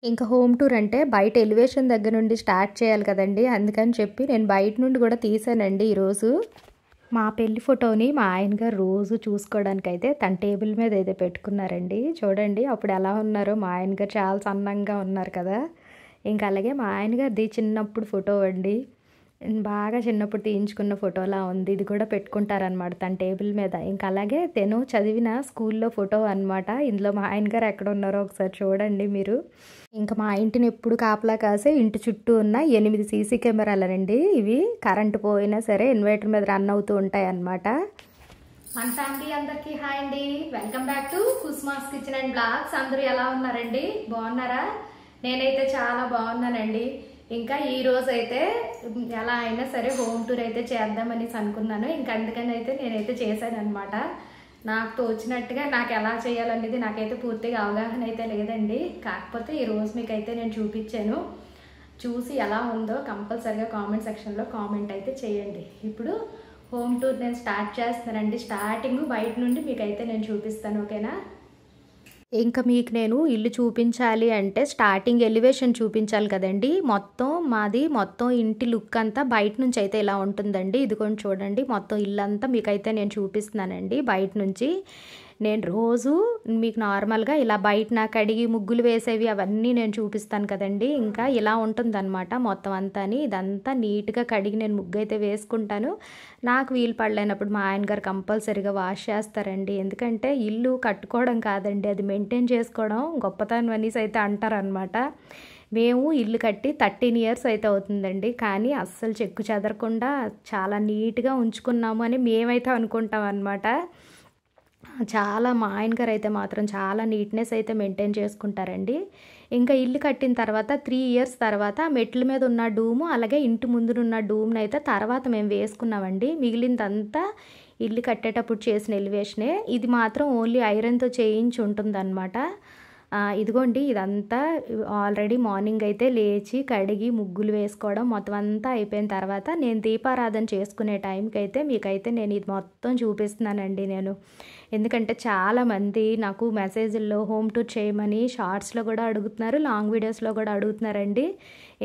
ఇంకా home tour అంటే బయట ఎలివేషన్ దగ్గర నుండి స్టార్ట్ చేయాలి కదండి. అందుకని చెప్పి నేను బయట నుండి కూడా తీసానండి ఈరోజు. మా పెళ్లి ఫోటోని మా ఆయన గారు రోజు చూసుకోవడానికైతే తన టేబుల్ మీద అయితే పెట్టుకున్నారండి. చూడండి అప్పుడు ఎలా ఉన్నారో. మా ఆయన గారు చాలా సన్నంగా ఉన్నారు కదా. ఇంకా అలాగే మా ఆయన గారిది చిన్నప్పుడు ఫోటో అండి. బాగా చిన్నప్పుడు తీయించుకున్న ఫోటోలా ఉంది. ఇది కూడా పెట్టుకుంటారనమాట తన టేబుల్ మీద. ఇంకా అలాగే తను చదివిన స్కూల్లో ఫోటో అనమాట. ఇందులో మా ఆయన గారు ఎక్కడ ఉన్నారో ఒకసారి చూడండి మీరు. ఇంకా మా ఇంటిని ఎప్పుడు కాపలా కాసే ఇంటి చుట్టూ ఉన్న 8 సీసీ కెమెరాలండి. ఇవి కరెంటు పోయినా సరే ఇన్వర్టర్ మీద రన్ అవుతూ ఉంటాయి అన్నమాట. మన ఫ్యామిలీ అందరికీ హాయ్ అండి. వెల్కమ్ బ్యాక్ టు కుస్మాస్ కిచెన్ అండ్ బ్లాగ్స్. అందరూ ఎలా ఉన్నారండి? బాగున్నారా? నేనైతే చాలా బాగున్నానండి. ఇంకా ఈ రోజు అయితే ఎలా అయినా సరే హోమ్ టూర్ అయితే చేద్దామని అనుకున్నాను. ఇంకా అందుకని అయితే నేనైతే చేశాను అనమాట. నాకు తోచినట్టుగా నాకు ఎలా చేయాలనేది నాకైతే పూర్తిగా అవగాహన అయితే లేదండి. కాకపోతే ఈరోజు మీకైతే నేను చూపించాను. చూసి ఎలా ఉందో కంపల్సరిగా కామెంట్ సెక్షన్లో కామెంట్ అయితే చేయండి. ఇప్పుడు హోమ్ టూర్ నేను స్టార్ట్ చేస్తానండి. స్టార్టింగ్ బయట నుండి మీకైతే నేను చూపిస్తాను, ఓకేనా? ఇంకా మీకు నేను ఇల్లు చూపించాలి అంటే స్టార్టింగ్ ఎలివేషన్ చూపించాలి కదండి. మొత్తం ఇంటి లుక్ అంతా బయట నుంచి అయితే ఇలా ఉంటుందండి. ఇదిగోండి చూడండి, మొత్తం ఇల్లంతా మీకైతే నేను చూపిస్తున్నానండి బయట నుంచి. నేను రోజు మీకు నార్మల్గా ఇలా బయట కడిగి ముగ్గులు వేసేవి అవన్నీ నేను చూపిస్తాను కదండి. ఇంకా ఇలా ఉంటుందన్నమాట మొత్తం అంతా. ఇదంతా నీట్గా కడిగి నేను ముగ్గు అయితే వేసుకుంటాను. నాకు వీలు పడలేనప్పుడు మా ఆయన గారు కంపల్సరీగా వాష్ చేస్తారండి. ఎందుకంటే ఇల్లు కట్టుకోవడం కాదండి, అది మెయింటైన్ చేసుకోవడం గొప్పతనం అనేసి అయితే అంటారనమాట. మేము ఇల్లు కట్టి 13 ఇయర్స్ అయితే అవుతుందండి. కానీ అస్సలు చెక్కు చెదరకుండా చాలా నీట్గా ఉంచుకున్నాము అని మేమైతే అనుకుంటాం అనమాట. చాలా మా ఆయన గారు అయితే మాత్రం చాలా నీట్నెస్ అయితే మెయింటైన్ చేసుకుంటారండి. ఇంకా ఇల్లు కట్టిన తర్వాత 3 ఇయర్స్ తర్వాత మెట్ల మీద ఉన్న డూము అలాగే ఇంటి ముందునున్న డూమ్ని అయితే తర్వాత మేము వేసుకున్నామండి. మిగిలిందంతా ఇల్లు కట్టేటప్పుడు చేసిన ఎలివేషనే. ఇది మాత్రం ఓన్లీ ఐరన్తో చేయించి ఉంటుందన్నమాట. ఇదిగోండి ఇదంతా ఆల్రెడీ మార్నింగ్ అయితే లేచి కడిగి ముగ్గులు వేసుకోవడం మొత్తం అంతా అయిపోయిన తర్వాత నేను దీపారాధన చేసుకునే టైంకి అయితే మీకైతే నేను ఇది మొత్తం చూపిస్తున్నానండి నేను. ఎందుకంటే చాలామంది నాకు మెసేజ్ల్లో హోమ్ టూర్ చేయమని షార్ట్స్లో కూడా అడుగుతున్నారు, లాంగ్ వీడియోస్లో కూడా అడుగుతున్నారండి.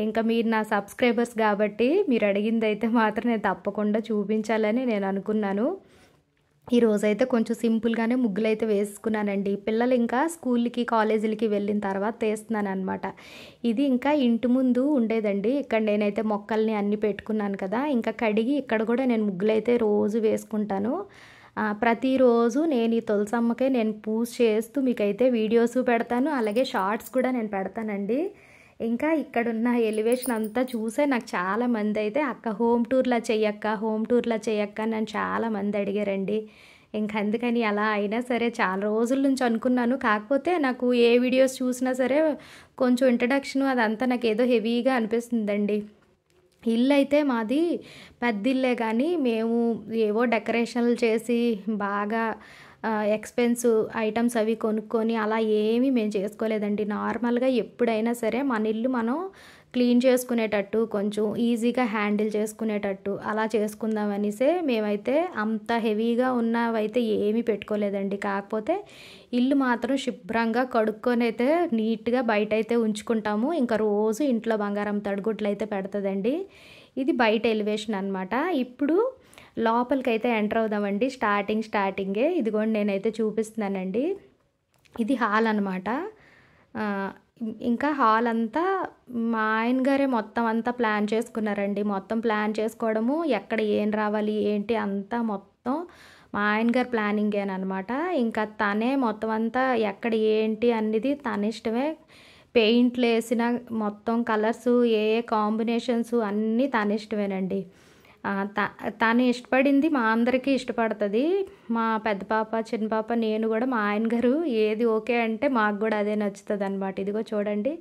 ఇంకా మీరు నా సబ్స్క్రైబర్స్ కాబట్టి మీరు అడిగింది అయితే మాత్రం నేను తప్పకుండా చూపించాలని నేను అనుకున్నాను. ఈరోజైతే కొంచెం సింపుల్గానే ముగ్గులు అయితే వేసుకున్నానండి. పిల్లలు ఇంకా స్కూల్కి కాలేజీలకి వెళ్ళిన తర్వాత వేస్తున్నాను అనమాట. ఇది ఇంకా ఇంటి ముందు ఉండేదండి. ఇక్కడ నేనైతే మొక్కల్ని అన్నీ పెట్టుకున్నాను కదా. ఇంకా కడిగి ఇక్కడ కూడా నేను ముగ్గులు అయితే రోజు వేసుకుంటాను. ప్రతిరోజు నేను ఈ తులసమ్మకే నేను పూజ చేస్తూ మీకైతే వీడియోస్ పెడతాను, అలాగే షార్ట్స్ కూడా నేను పెడతానండి. ఇంకా ఇక్కడున్న ఎలివేషన్ అంతా చూసే నాకు చాలామంది అయితే అక్క హోమ్ టూర్లా చెయ్యక్క నన్ను చాలామంది అడిగారండి. ఇంక అందుకని అలా అయినా సరే చాలా రోజుల నుంచి అనుకున్నాను. కాకపోతే నాకు ఏ వీడియోస్ చూసినా సరే కొంచెం ఇంట్రడక్షన్ అదంతా నాకు ఏదో హెవీగా అనిపిస్తుందండి. ఇల్లు అయితే మాది పెద్ద ఇల్లే కానీ మేము ఏవో డెకరేషన్లు చేసి బాగా ఎక్స్పెన్సివ్ ఐటమ్స్ అవి కొనుక్కొని అలా ఏమీ మేము చేసుకోలేదండి. నార్మల్గా ఎప్పుడైనా సరే మన ఇల్లు మనం క్లీన్ చేసుకునేటట్టు కొంచెం ఈజీగా హ్యాండిల్ చేసుకునేటట్టు అలా చేసుకుందాం అనేసే మేమైతే అంత హెవీగా ఉన్నవైతే ఏమీ పెట్టుకోలేదండి. కాకపోతే ఇల్లు మాత్రం శుభ్రంగా కడుక్కొని అయితే నీట్గా బయట అయితే ఉంచుకుంటాము. ఇంకా రోజు ఇంట్లో బంగారం తడిగుడ్లు అయితే పెడుతుందండి. ఇది బయట ఎలివేషన్ అనమాట. ఇప్పుడు లోపలికైతే ఎంటర్ అవుదామండి. స్టార్టింగే ఇదిగోండి నేనైతే చూపిస్తున్నానండి. ఇది హాల్ అనమాట. ఇంకా హాల్ అంతా మా ఆయన గారే మొత్తం అంతా ప్లాన్ చేసుకున్నారండి. మొత్తం ప్లాన్ చేసుకోవడము, ఎక్కడ ఏం రావాలి ఏంటి అంతా మొత్తం మా ఆయన గారు ప్లానింగేనమాట. ఇంకా తనే మొత్తం అంతా ఎక్కడ ఏంటి అనేది తన ఇష్టమే. పెయింట్లు వేసిన మొత్తం కలర్స్ ఏ కాంబినేషన్స్ అన్నీ తన ఇష్టమేనండి. తను ఇష్టపడింది మా అందరికీ ఇష్టపడుతుంది. మా పెద్ద పాప చిన్న పాప నేను కూడా మా ఆయన గారు ఏది ఓకే అంటే మాకు కూడా అదే నచ్చుతుంది అనమాట. ఇదిగో చూడండి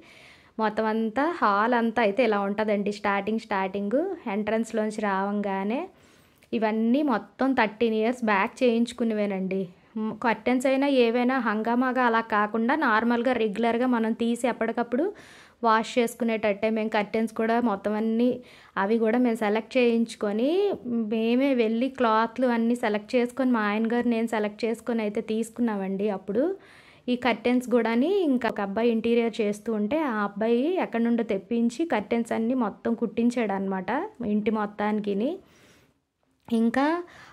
మొత్తం అంతా హాల్ అంతా అయితే ఇలా ఉంటుందండి. స్టార్టింగ్ ఎంట్రన్స్లోంచి రావంగానే ఇవన్నీ మొత్తం 13 ఇయర్స్ బ్యాక్ చేయించుకునేవేనండి. కర్టెన్స్ అయినా ఏవైనా హంగామాగా అలా కాకుండా నార్మల్గా రెగ్యులర్గా మనం తీసి ఎప్పటికప్పుడు వాష్ చేసుకునేటట్టే మేము కర్టెన్స్ కూడా మొత్తం అన్నీ అవి కూడా మేము సెలెక్ట్ చేయించుకొని మేమే వెళ్ళి క్లాత్లు అన్నీ సెలెక్ట్ చేసుకొని మా ఆయన గారు నేను సెలెక్ట్ చేసుకొని అయితే తీసుకున్నామండి. అప్పుడు ఈ కర్టెన్స్ కూడాని ఇంకా ఒక అబ్బాయి ఇంటీరియర్ చేస్తూ ఉంటే ఆ అబ్బాయి ఎక్కడి నుండో తెప్పించి కర్టెన్స్ అన్నీ మొత్తం కుట్టించాడు అనమాట ఇంటి మొత్తానికి. ఇంకా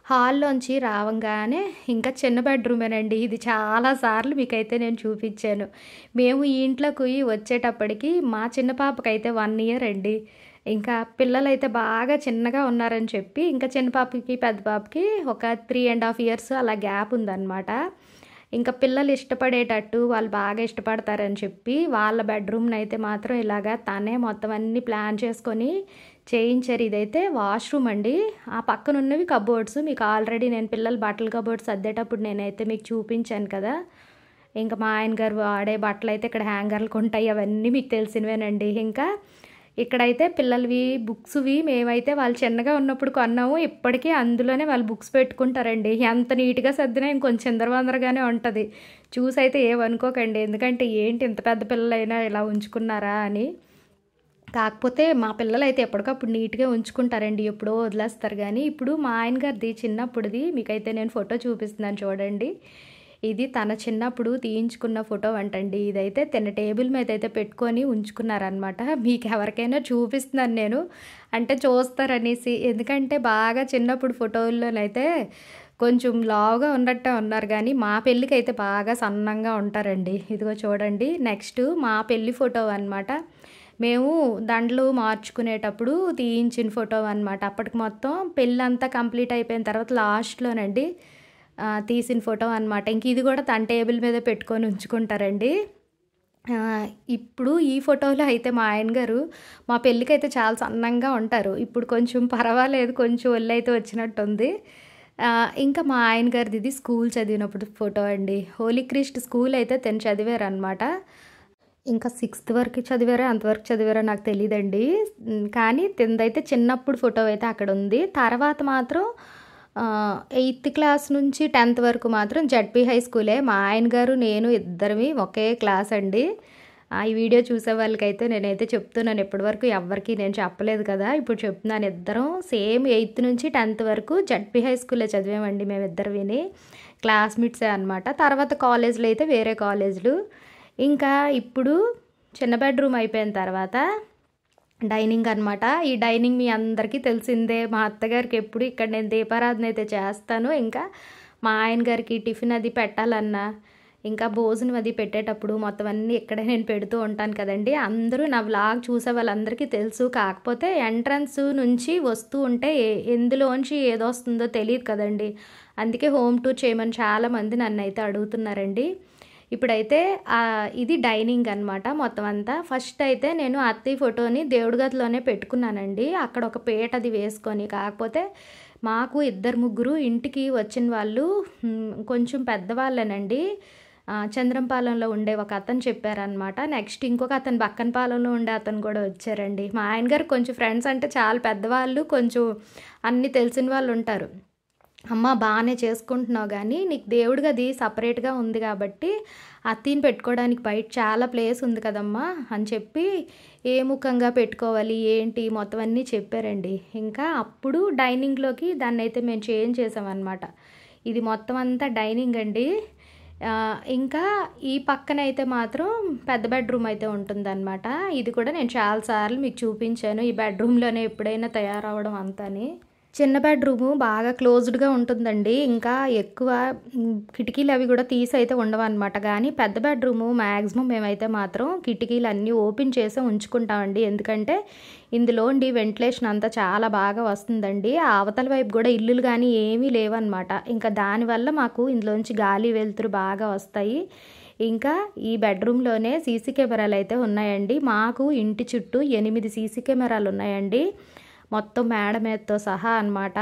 హాల్లోంచి రావంగానే ఇంకా చిన్న బెడ్రూమేనండి. ఇది చాలాసార్లు మీకైతే నేను చూపించాను. మేము ఈ ఇంట్లోకి వచ్చేటప్పటికి మా చిన్న పాపకైతే 1 ఇయర్ అండి. ఇంకా పిల్లలైతే బాగా చిన్నగా ఉన్నారని చెప్పి ఇంకా చిన్న పాపకి పెద్ద పాపకి ఒక 3.5 ఇయర్స్ అలా గ్యాప్ ఉందన్నమాట. ఇంకా పిల్లలు ఇష్టపడేటట్టు వాళ్ళు బాగా ఇష్టపడతారని చెప్పి వాళ్ళ బెడ్రూమ్ని అయితే మాత్రం ఇలాగా తనే మొత్తం అన్నీ ప్లాన్ చేసుకొని చేయించారు. ఇదైతే వాష్రూమ్ అండి. ఆ పక్కన ఉన్నవి కబోర్డ్స్. మీకు ఆల్రెడీ నేను పిల్లల బట్టల కబోర్డ్స్ సర్దేటప్పుడు నేనైతే మీకు చూపించాను కదా. ఇంకా మా ఆయన గారు వాడే బట్టలు అయితే ఇక్కడ హ్యాంగర్లకు ఉంటాయి, అవన్నీ మీకు తెలిసినవేనండి. ఇంకా ఇక్కడైతే పిల్లలవి బుక్స్వి మేమైతే వాళ్ళు చిన్నగా ఉన్నప్పుడు కొన్నాము. ఇప్పటికీ అందులోనే వాళ్ళు బుక్స్ పెట్టుకుంటారండి. ఎంత నీట్గా సర్దినా ఇంకొంచెం చిందరవందరగానే ఉంటుంది. చూసైతే ఏమనుకోకండి, ఎందుకంటే ఏంటి ఇంత పెద్ద పిల్లలైనా ఇలా ఉంచుకున్నారా అని. కాకపోతే మా పిల్లలు అయితే ఎప్పటికప్పుడు నీట్గా ఉంచుకుంటారండి, ఎప్పుడో వదిలేస్తారు. కానీ ఇప్పుడు మా ఆయన గారిది చిన్నప్పుడుది మీకైతే నేను ఫోటో చూపిస్తున్నాను చూడండి. ఇది తన చిన్నప్పుడు తీయించుకున్న ఫోటో అంటండి. ఇదైతే తన టేబుల్ మీద అయితే పెట్టుకొని ఉంచుకున్నారనమాట. మీకు ఎవరికైనా చూపిస్తున్నాను నేను, అంటే చూస్తారనేసి. ఎందుకంటే బాగా చిన్నప్పుడు ఫోటోల్లోనైతే కొంచెం లావుగా ఉన్నట్టే ఉన్నారు, కానీ మా పెళ్ళికి అయితే బాగా సన్నంగా ఉంటారండి. ఇదిగో చూడండి. నెక్స్ట్ మా పెళ్ళి ఫోటో అనమాట. మేము దండలు మార్చుకునేటప్పుడు తీయించిన ఫోటో అనమాట. అప్పటికి మొత్తం పెళ్ళంతా కంప్లీట్ అయిపోయిన తర్వాత లాస్ట్లోనండి తీసిన ఫోటో అనమాట. ఇంక ఇది కూడా తన టేబుల్ మీద పెట్టుకొని ఉంచుకుంటారండి. ఇప్పుడు ఈ ఫోటోలో అయితే మా ఆయన గారు మా పెళ్ళికైతే చాలా సన్నంగా ఉంటారు. ఇప్పుడు కొంచెం పర్వాలేదు, కొంచెం ఒళ్ళు అయితే వచ్చినట్టుంది. ఇంకా మా ఆయన గారిది ఇది స్కూల్ చదివినప్పుడు ఫోటో అండి. హోలీ క్రిస్ట్ స్కూల్ అయితే తను చదివారు అనమాట. ఇంకా 6th వరకు చదివారో అంతవరకు చదివారో నాకు తెలియదండి. కానీ తిందైతే చిన్నప్పుడు ఫోటో అయితే అక్కడ ఉంది. తర్వాత మాత్రం 8th క్లాస్ నుంచి 10th వరకు మాత్రం జడ్పీ హై స్కూలే. మా ఆయన గారు నేను ఇద్దరివి ఒకే క్లాస్ అండి. ఈ వీడియో చూసే వాళ్ళకైతే నేనైతే చెప్తున్నాను, ఇప్పటివరకు ఎవరికి నేను చెప్పలేదు కదా, ఇప్పుడు చెప్తున్నాను. ఇద్దరం సేమ్ 8th నుంచి 10th వరకు జడ్పీ హై స్కూల్లో చదివామండి మేమిద్దరివిని. క్లాస్మేట్సే అనమాట. తర్వాత కాలేజీలో అయితే వేరే కాలేజీలు. ఇంకా ఇప్పుడు చిన్న బెడ్రూమ్ అయిపోయిన తర్వాత డైనింగ్ అనమాట. ఈ డైనింగ్ మీ అందరికీ తెలిసిందే. మా అత్తగారికి ఎప్పుడు ఇక్కడ నేను దీపారాధన అయితే చేస్తాను. ఇంకా మా ఆయన గారికి టిఫిన్ అది పెట్టాలన్నా, ఇంకా భోజనం అది పెట్టేటప్పుడు మొత్తం అన్నీ ఇక్కడే నేను పెడుతూ ఉంటాను కదండి. అందరూ నా వ్లాగ్ చూసే వాళ్ళందరికీ తెలుసు. కాకపోతే ఎంట్రన్స్ నుంచి వస్తూ ఉంటే ఎందులోంచి ఏదొస్తుందో తెలియదు కదండి. అందుకే హోమ్ టూర్ చేయమని చాలామంది నన్ను అయితే అడుగుతున్నారండి. ఇప్పుడైతే ఇది డైనింగ్ అనమాట మొత్తం అంతా. ఫస్ట్ అయితే నేను అత్తయ్య ఫోటోని దేవుడి గదిలోనే పెట్టుకున్నానండి, అక్కడ ఒక పీట అది వేసుకొని. కాకపోతే మాకు 2-3 ఇంటికి వచ్చిన వాళ్ళు కొంచెం పెద్దవాళ్ళేనండి. చంద్రంపాలెంలో ఉండే ఒక అతను చెప్పారనమాట. నెక్స్ట్ ఇంకొక అతను బక్కనపాలెంలో ఉండే అతను కూడా వచ్చారండి. మా ఆయన గారు కొంచెం ఫ్రెండ్స్ అంటే చాలా పెద్దవాళ్ళు, కొంచెం అన్నీ తెలిసిన వాళ్ళు ఉంటారు. అమ్మ బాగానే చేసుకుంటున్నావు, కానీ నీకు దేవుడి గది సపరేట్గా ఉంది కాబట్టి అత్తీని పెట్టుకోవడానికి బయట చాలా ప్లేస్ ఉంది కదమ్మా అని చెప్పి ఏ ముఖంగా పెట్టుకోవాలి ఏంటి మొత్తం అన్నీ చెప్పారండి. ఇంకా అప్పుడు డైనింగ్లోకి దాన్ని అయితే మేము చేంజ్ చేసామన్నమాట. ఇది మొత్తం అంతా డైనింగ్ అండి. ఇంకా ఈ పక్కన అయితే మాత్రం పెద్ద బెడ్రూమ్ అయితే ఉంటుందన్నమాట. ఇది కూడా నేను చాలాసార్లు మీకు చూపించాను, ఈ బెడ్రూమ్లోనే ఎప్పుడైనా తయారవడం అంతని. చిన్న బెడ్రూము బాగా క్లోజ్డ్గా ఉంటుందండి. ఇంకా ఎక్కువ కిటికీలు అవి కూడా తీసి అయితే ఉండవన్నమాట. కానీ పెద్ద బెడ్రూము మ్యాక్సిమం మేమైతే మాత్రం కిటికీలు అన్నీ ఓపెన్ చేసి ఉంచుకుంటామండి. ఎందుకంటే ఇందులోండి వెంటిలేషన్ అంతా చాలా బాగా వస్తుందండి. అవతల వైపు కూడా ఇల్లులు కానీ ఏమీ లేవన్నమాట. ఇంకా దానివల్ల మాకు ఇందులోంచి గాలి వెలుతురు బాగా వస్తాయి. ఇంకా ఈ బెడ్రూమ్లోనే సీసీ కెమెరాలు అయితే ఉన్నాయండి. మాకు ఇంటి చుట్టూ 8 సీసీ కెమెరాలు ఉన్నాయండి, మొత్తం మేడ మీదతో సహా అనమాట.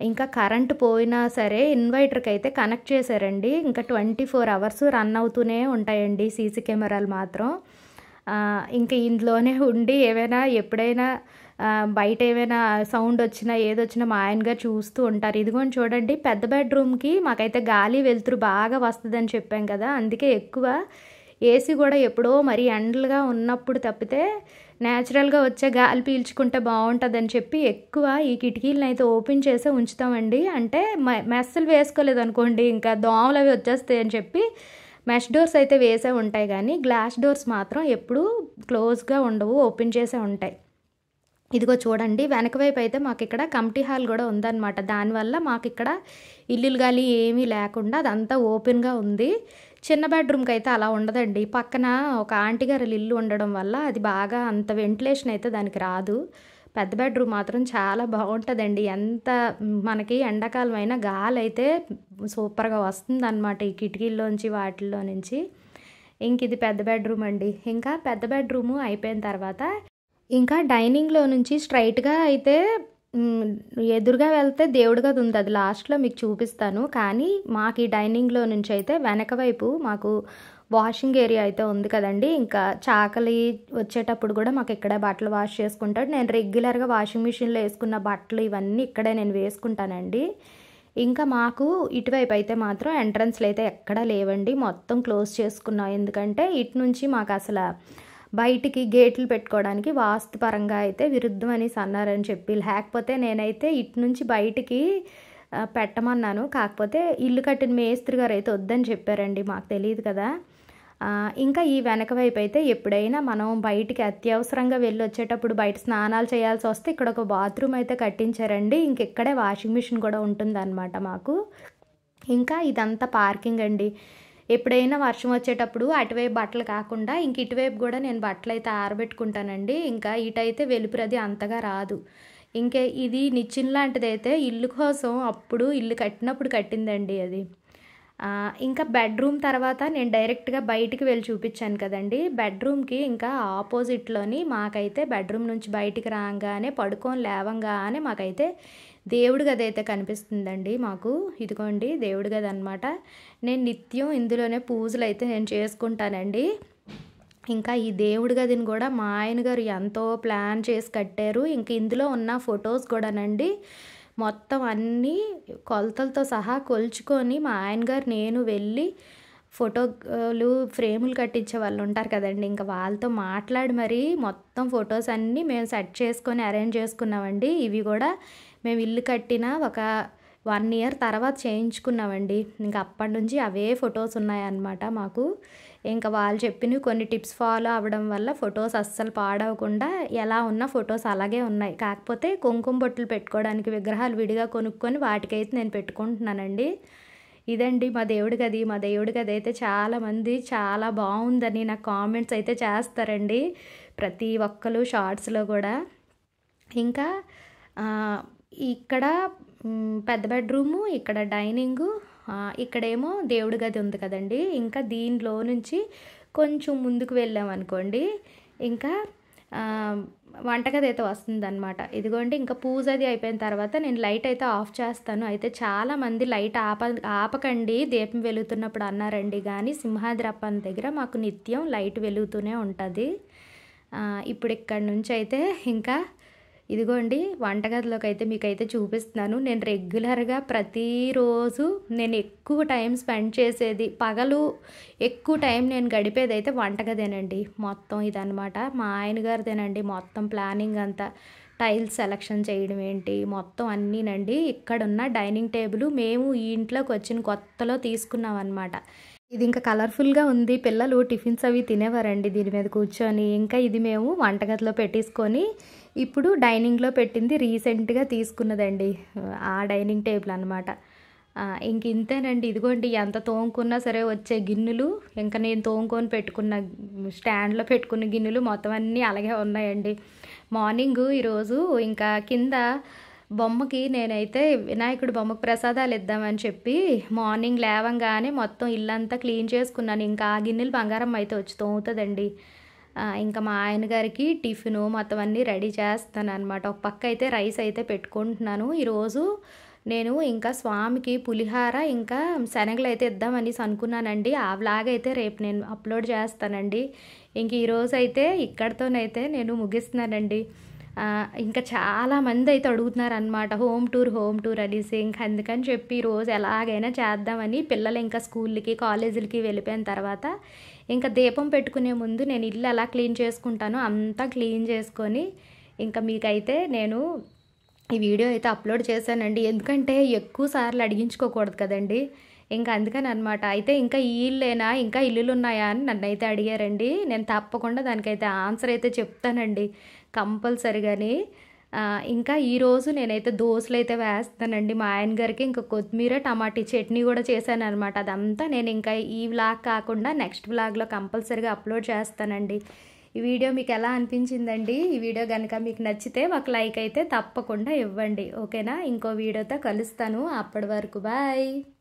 ఇంకా కరెంటు పోయినా సరే ఇన్వర్టర్కి అయితే కనెక్ట్ చేశారండి. ఇంకా 24 hours రన్ అవుతూనే ఉంటాయండి సీసీ కెమెరాలు మాత్రం. ఇంకా ఇందులోనే ఉండి ఏమైనా ఎప్పుడైనా బయట ఏమైనా సౌండ్ వచ్చినా ఏదొచ్చినా మా ఆయన గారు చూస్తూ ఉంటారు. ఇదిగోని చూడండి, పెద్ద బెడ్రూమ్కి మాకైతే గాలి వెలుతురు బాగా వస్తుందని చెప్పాం కదా, అందుకే ఎక్కువ ఏసీ కూడా ఎప్పుడో మరి ఎండలుగా ఉన్నప్పుడు తప్పితే న్యాచురల్గా వచ్చే గాలి పీల్చుకుంటే బాగుంటుందని చెప్పి ఎక్కువ ఈ కిటికీలను అయితే ఓపెన్ చేసే ఉంచుతామండి. అంటే మెస్సులు వేసుకోలేదు అనుకోండి, ఇంకా దోమలు అవి వచ్చేస్తాయి అని చెప్పి మెష్ డోర్స్ అయితే వేసే ఉంటాయి కానీ గ్లాస్ డోర్స్ మాత్రం ఎప్పుడూ క్లోజ్గా ఉండవు, ఓపెన్ చేసే ఉంటాయి. ఇదిగో చూడండి, వెనక వైపు అయితే మాకు ఇక్కడ కమిటీ హాల్ కూడా ఉందన్నమాట. దానివల్ల మాకు ఇక్కడ ఇల్లులు గాలి ఏమీ లేకుండా అదంతా ఓపెన్గా ఉంది. చిన్న బెడ్రూమ్కి అయితే అలా ఉండదండి. పక్కన ఒక ఆంటీ గారి ఇల్లు ఉండడం వల్ల అది బాగా అంత వెంటిలేషన్ అయితే దానికి రాదు. పెద్ద బెడ్రూమ్ మాత్రం చాలా బాగుంటుందండి. ఎంత మనకి ఎండాకాలం అయినా గాలి అయితే సూపర్గా వస్తుంది అనమాట ఈ కిటికీల్లోంచి వాటిల్లో నుంచి. ఇంక ఇది పెద్ద బెడ్రూమ్ అండి. ఇంకా పెద్ద బెడ్రూము అయిపోయిన తర్వాత ఇంకా డైనింగ్లో నుంచి స్ట్రైట్గా అయితే ఎదురుగా వెళ్తే దేవుడి గది ఉంది, అది లాస్ట్లో మీకు చూపిస్తాను. కానీ మాకు ఈ డైనింగ్లో నుంచి అయితే వెనక వైపు మాకు వాషింగ్ ఏరియా అయితే ఉంది కదండి. ఇంకా చాకలి వచ్చేటప్పుడు కూడా మాకు ఇక్కడే బట్టలు వాష్ చేసుకుంటాడు. నేను రెగ్యులర్గా వాషింగ్ మిషన్లో వేసుకున్న బట్టలు ఇవన్నీ ఇక్కడే నేను వేసుకుంటానండి. ఇంకా మాకు ఇటువైపు అయితే మాత్రం ఎంట్రన్స్లు అయితే ఎక్కడా లేవండి, మొత్తం క్లోజ్ చేసుకున్నాం. ఎందుకంటే ఇటు నుంచి మాకు అసలు బయటికి గేట్లు పెట్టుకోవడానికి వాస్తుపరంగా అయితే విరుద్ధం అనేసి అన్నారని చెప్పి, లేకపోతే నేనైతే ఇటు నుంచి బయటికి పెట్టమన్నాను. కాకపోతే ఇల్లు కట్టిన మేస్త్రి గారు అయితే వద్దని చెప్పారండి, మాకు తెలియదు కదా. ఇంకా ఈ వెనక వైపు అయితే ఎప్పుడైనా మనం బయటికి అత్యవసరంగా వెళ్ళి వచ్చేటప్పుడు బయట స్నానాలు చేయాల్సి వస్తే ఇక్కడ ఒక బాత్రూమ్ అయితే కట్టించారండి. ఇంకెక్కడే వాషింగ్ మిషన్ కూడా ఉంటుందన్నమాట మాకు. ఇంకా ఇదంతా పార్కింగ్ అండి. ఎప్పుడైనా వర్షం వచ్చేటప్పుడు అటువైపు బట్టలు కాకుండా ఇంక ఇటువైపు కూడా నేను బట్టలు అయితే ఆరబెట్టుకుంటానండి. ఇంకా ఇటైతే వెలుపురది అంతగా రాదు. ఇంకా ఇది నిచ్చెన లాంటిది అయితే ఇల్లు కోసం అప్పుడు ఇల్లు కట్టినప్పుడు కట్టిందండి అది. ఇంకా బెడ్రూమ్ తర్వాత నేను డైరెక్ట్గా బయటికి వెళ్ళి చూపించాను కదండి. బెడ్రూమ్కి ఇంకా ఆపోజిట్లోని మాకైతే బెడ్రూమ్ నుంచి బయటికి రాగానే పడుకొని లేవంగానే మాకైతే దేవుడి గది అయితే కనిపిస్తుందండి మాకు. ఇదిగోండి దేవుడి గది అనమాట. నేను నిత్యం ఇందులోనే పూజలు అయితే నేను చేసుకుంటానండి. ఇంకా ఈ దేవుడి గదిని కూడా మా ఆయన గారు ఎంతో ప్లాన్ చేసి కట్టారు. ఇంక ఇందులో ఉన్న ఫొటోస్ కూడానండి మొత్తం అన్నీ కొలతలతో సహా కొలుచుకొని మా ఆయన గారు నేను వెళ్ళి ఫోటోలు ఫ్రేములు కట్టించే వాళ్ళు ఉంటారు కదండి, ఇంకా వాళ్ళతో మాట్లాడి మరీ మొత్తం ఫొటోస్ అన్నీ మేము సెట్ చేసుకొని అరేంజ్ చేసుకున్నామండి. ఇవి కూడా మేము ఇల్లు కట్టిన ఒక 1 ఇయర్ తర్వాత చేయించుకున్నామండి. ఇంకా అప్పటి నుంచి అవే ఫొటోస్ ఉన్నాయన్నమాట మాకు. ఇంకా వాళ్ళు చెప్పినవి కొన్ని టిప్స్ ఫాలో అవ్వడం వల్ల ఫొటోస్ అస్సలు పాడవకుండా ఎలా ఉన్న ఫొటోస్ అలాగే ఉన్నాయి. కాకపోతే కుంకుమ బొట్లు పెట్టుకోవడానికి విగ్రహాలు విడిగా కొనుక్కొని వాటికైతే నేను పెట్టుకుంటున్నానండి. ఇదండి మా దేవుడి గది. మా దేవుడి గది అయితే చాలామంది చాలా బాగుందని నాకు కామెంట్స్ అయితే చేస్తారండి, ప్రతి ఒక్కరు షార్ట్స్లో కూడా. ఇంకా ఇక్కడ పెద్ద బెడ్రూము, ఇక్కడ డైనింగు, ఇక్కడేమో దేవుడి గది ఉంది కదండి. ఇంకా దీనిలో నుంచి కొంచెం ముందుకు వెళ్ళామనుకోండి ఇంకా వంటగది అయితే వస్తుందన్నమాట. ఇదిగోండి ఇంకా పూజ అది అయిపోయిన తర్వాత నేను లైట్ అయితే ఆఫ్ చేస్తాను. అయితే చాలామంది లైట్ ఆపకండి దీపం వెలుగుతున్నప్పుడు అన్నారండి, కానీ సింహాద్రప్పన్ దగ్గర మాకు నిత్యం లైట్ వెలుగుతూనే ఉంటుంది. ఇప్పుడు ఇక్కడ నుంచి అయితే ఇంకా ఇదిగోండి వంటగదిలోకి అయితే మీకైతే చూపిస్తున్నాను. నేను రెగ్యులర్గా ప్రతిరోజు నేను ఎక్కువ టైం స్పెండ్ చేసేది, పగలు ఎక్కువ టైం నేను గడిపేది అయితే వంటగదేనండి. మొత్తం ఇదనమాట మా ఆయన గారిదేనండి మొత్తం ప్లానింగ్ అంతా. టైల్స్ సెలెక్షన్ చేయడం ఏంటి మొత్తం అన్నీనండి. ఇక్కడున్న డైనింగ్ టేబుల్ మేము ఈ ఇంట్లోకి వచ్చిన కొత్తలో తీసుకున్నాం అనమాట. ఇది ఇంకా కలర్ఫుల్గా ఉంది, పిల్లలు టిఫిన్స్ అవి తినేవారండి దీని మీద కూర్చొని. ఇంకా ఇది మేము వంటగదిలో పెట్టేసుకొని ఇప్పుడు డైనింగ్లో పెట్టింది రీసెంట్గా తీసుకున్నదండి ఆ డైనింగ్ టేబుల్ అనమాట. ఇంక ఇంతేనండి. ఇదిగోండి ఎంత తోముకున్నా సరే వచ్చే గిన్నెలు, ఇంకా నేను తోముకొని పెట్టుకున్న స్టాండ్లో పెట్టుకున్న గిన్నెలు మొత్తం అన్నీ అలాగే ఉన్నాయండి. మార్నింగ్ ఈరోజు ఇంకా కింద బొమ్మకి నేనైతే వినాయకుడి బొమ్మకు ప్రసాదాలు ఇద్దామని చెప్పి మార్నింగ్ లేవంగానే మొత్తం ఇల్లంతా క్లీన్ చేసుకున్నాను. ఇంకా ఆ గిన్నెలు బంగారం అయితే వచ్చి తోముతుందండి. ఇంకా మా ఆయన గారికి టిఫిను మొత్తం అన్నీ రెడీ చేస్తాను అనమాట. ఒక పక్క అయితే రైస్ అయితే పెట్టుకుంటున్నాను. ఈరోజు నేను ఇంకా స్వామికి పులిహార ఇంకా శనగలు అయితే ఇద్దామనేసి అనుకున్నానండి. ఆ వ్లాగ్ అయితే రేపు నేను అప్లోడ్ చేస్తానండి. ఇంక ఈరోజు అయితే ఇక్కడితోనైతే నేను ముగిస్తున్నానండి. ఇంకా చాలామంది అయితే అడుగుతున్నారు అనమాట హోమ్ టూర్ అనేసి. ఇంకా అందుకని చెప్పి ఈరోజు ఎలాగైనా చేద్దామని పిల్లలు ఇంకా స్కూల్కి కాలేజీలకి వెళ్ళిపోయిన తర్వాత ఇంకా దీపం పెట్టుకునే ముందు నేను ఇల్లు ఎలా క్లీన్ చేసుకుంటానో అంతా క్లీన్ చేసుకొని ఇంకా మీకైతే నేను ఈ వీడియో అయితే అప్లోడ్ చేశానండి. ఎందుకంటే ఎక్కువ సార్లు అడిగించుకోకూడదు కదండి. ఇంకా అందుకని అనమాట. అయితే ఇంకా ఈ ఇల్లేనా, ఇంకా ఇల్లులున్నాయా అని నన్నైతే అడిగారండి. నేను తప్పకుండా దానికైతే ఆన్సర్ అయితే చెప్తానండి కంపల్సరీగాని. ఇంకా ఈరోజు నేనైతే దోసలైతే వేస్తానండి మా ఆయన గారికి. ఇంకా కొత్తిమీర, టమాటీ చట్నీ కూడా చేశాననమాట. అదంతా నేను ఇంకా ఈ వ్లాగ్ కాకుండా నెక్స్ట్ వ్లాగ్‌లో కంపల్సరీగా అప్లోడ్ చేస్తానండి. ఈ వీడియో మీకు ఎలా అనిపించిందండి? ఈ వీడియో గనుక మీకు నచ్చితే ఒక లైక్ అయితే తప్పకుండా ఇవ్వండి. ఓకేనా? ఇంకో వీడియోతో కలుస్తాను. అప్పటి వరకు బాయ్.